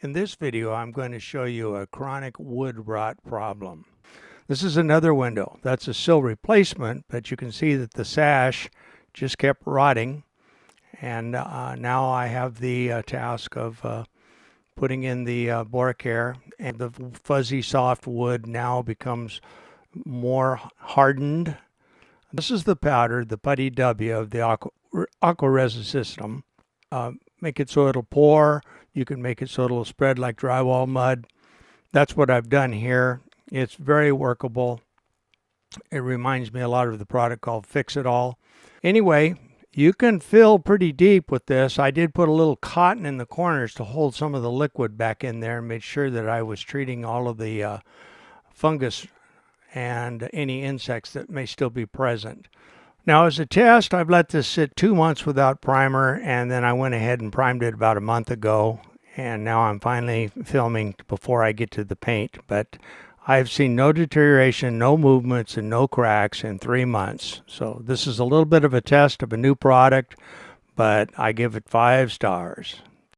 In this video, I'm going to show you a chronic wood rot problem. This is another window. That's a sill replacement, but you can see that the sash just kept rotting. And now I have the task of putting in the Boracare, and the fuzzy soft wood now becomes more hardened. This is the powder, the Putty W of the Aqua-Resin system. Make it so it'll pour. You can make it so it'll spread like drywall mud. That's what I've done here. It's very workable. It reminds me a lot of the product called Fix It All. Anyway, you can fill pretty deep with this. I did put a little cotton in the corners to hold some of the liquid back in there and made sure that I was treating all of the fungus and any insects that may still be present. Now, as a test, I've let this sit 2 months without primer, and then I went ahead and primed it about a month ago, and now I'm finally filming before I get to the paint. But I've seen no deterioration, no movements, and no cracks in 3 months. So this is a little bit of a test of a new product, but I give it 5 stars.